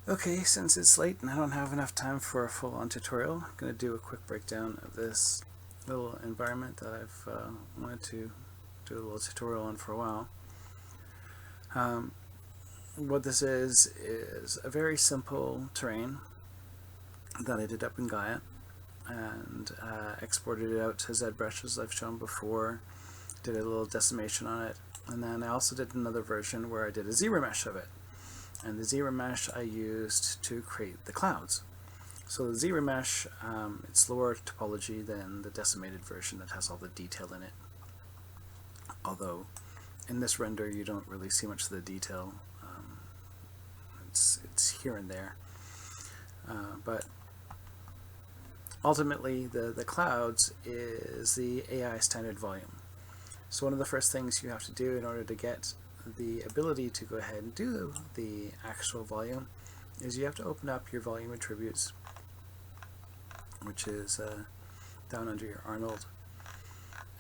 Okay, since it's late and I don't have enough time for a full-on tutorial, I'm going to do a quick breakdown of this little environment that I've wanted to do a little tutorial on for a while. What this is a very simple terrain that I did up in Gaea and exported it out to ZBrush as I've shown before, did a little decimation on it, and then I also did another version where I did a ZRemesh of it. And the ZRemesh I used to create the clouds. So the ZRemesh, it's lower topology than the decimated version that has all the detail in it. Although in this render you don't really see much of the detail. It's here and there. But ultimately the clouds is the AIstandarVolume. So one of the first things you have to do in order to get the ability to go ahead and do the actual volume is you have to open up your volume attributes, which is down under your Arnold,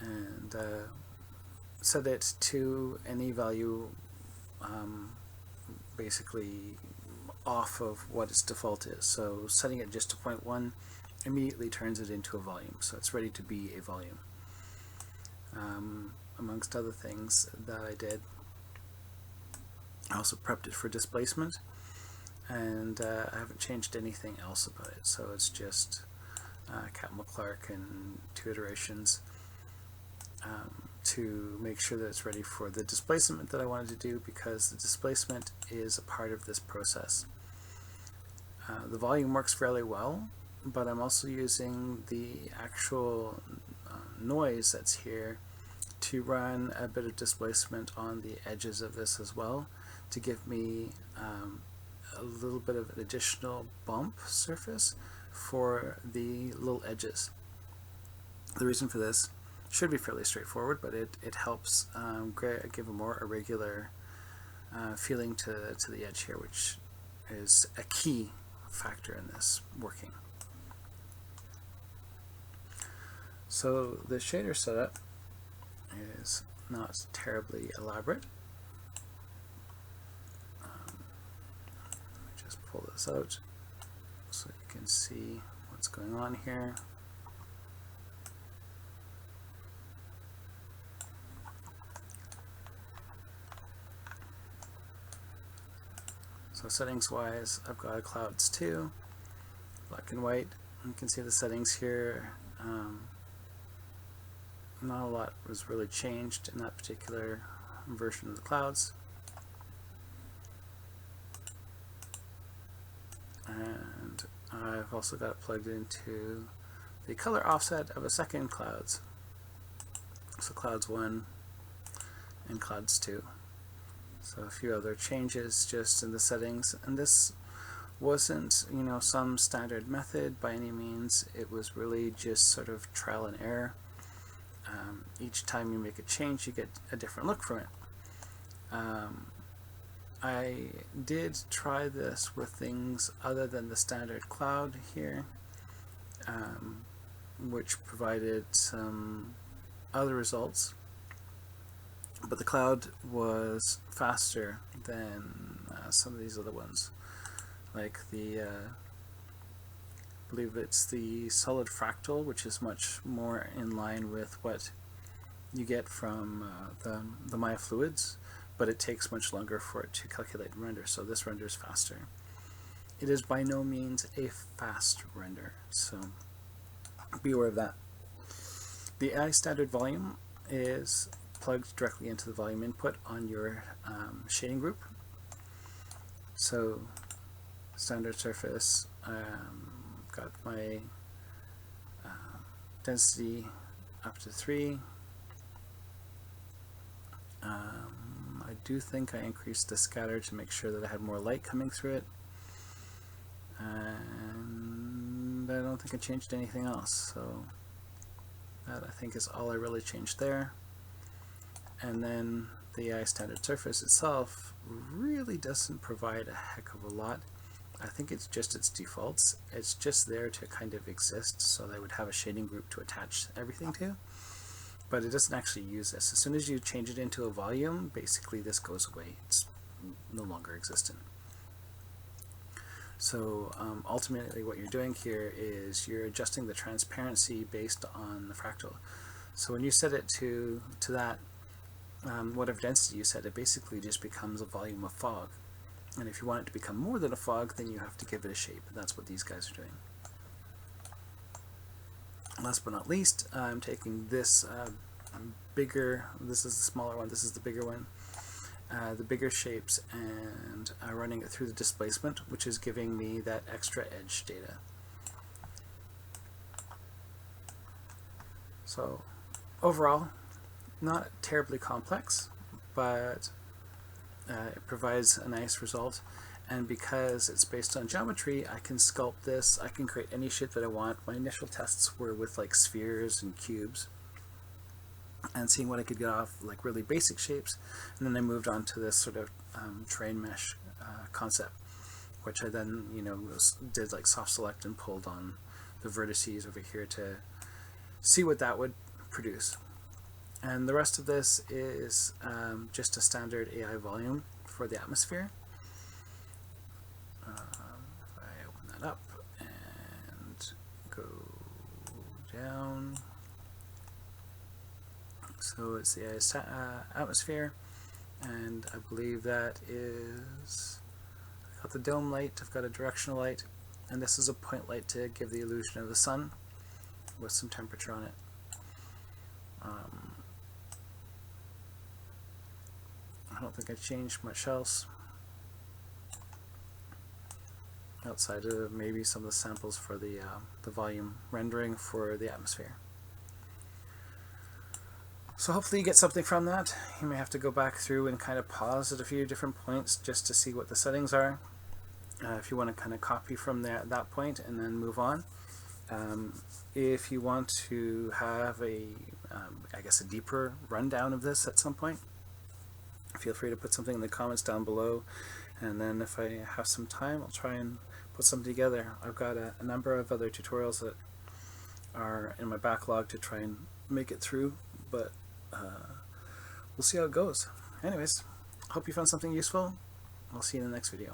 and set it to any value basically off of what its default is. So setting it just to 0.1 immediately turns it into a volume, so it's ready to be a volume. Amongst other things that I did, I also prepped it for displacement, and I haven't changed anything else about it, so it's just Catmull Clark and 2 iterations to make sure that it's ready for the displacement that I wanted to do, because the displacement is a part of this process. The volume works fairly well, but I'm also using the actual noise that's here to run a bit of displacement on the edges of this as well, to give me a little bit of an additional bump surface for the little edges. The reason for this should be fairly straightforward, but it helps give a more irregular feeling to the edge here, which is a key factor in this working. So the shader setup is not terribly elaborate. Let me just pull this out so you can see what's going on here. So settings wise, I've got clouds 2, black and white. You can see the settings here. Not a lot was really changed in that particular version of the clouds. And I've also got it plugged into the color offset of a second clouds. So clouds 1 and clouds 2. So a few other changes just in the settings, and this wasn't, some standard method by any means. It was really just sort of trial and error. Each time you make a change, you get a different look from it. I did try this with things other than the standard cloud here, which provided some other results, but the cloud was faster than some of these other ones, like the I believe it's the solid fractal, which is much more in line with what you get from the Maya fluids, but it takes much longer for it to calculate and render, so this renders faster. It is by no means a fast render, so be aware of that. The AIstandarVolume is plugged directly into the volume input on your shading group. So standard surface, got my density up to 3. I do think I increased the scatter to make sure that I had more light coming through it, and I don't think I changed anything else, so that I think is all I really changed there. And then the AIstandarVolume surface itself really doesn't provide a heck of a lot. I think it's just its defaults. It's just there to kind of exist, so that I would have a shading group to attach everything to, but it doesn't actually use this. As soon as you change it into a volume, basically this goes away. It's no longer existent. So ultimately what you're doing here is you're adjusting the transparency based on the fractal. So when you set it to that, whatever density you set, it basically just becomes a volume of fog. And if you want it to become more than a fog, then you have to give it a shape. And that's what these guys are doing. Last but not least, I'm taking this bigger, this is the smaller one, this is the bigger one, the bigger shapes, and running it through the displacement, which is giving me that extra edge data. So overall, not terribly complex, but it provides a nice result. And because it's based on geometry, I can sculpt this, I can create any shape that I want. My initial tests were with like spheres and cubes, and seeing what I could get off like really basic shapes. And then I moved on to this sort of train mesh concept, which I then, did like soft select and pulled on the vertices over here to see what that would produce. And the rest of this is just a standard AI volume for the atmosphere. If I open that up and go down, so it's the atmosphere, and I believe that is, I've got the dome light, I've got a directional light, and this is a point light to give the illusion of the sun with some temperature on it. I don't think I changed much else outside of maybe some of the samples for the volume rendering for the atmosphere. So hopefully you get something from that. You may have to go back through and kind of pause at a few different points just to see what the settings are, if you want to kind of copy from that point and then move on. If you want to have I guess a deeper rundown of this at some point, feel free to put something in the comments down below, and then if I have some time, I'll try and put something together. I've got a number of other tutorials that are in my backlog to try and make it through, but we'll see how it goes. Anyways, hope you found something useful. I'll see you in the next video.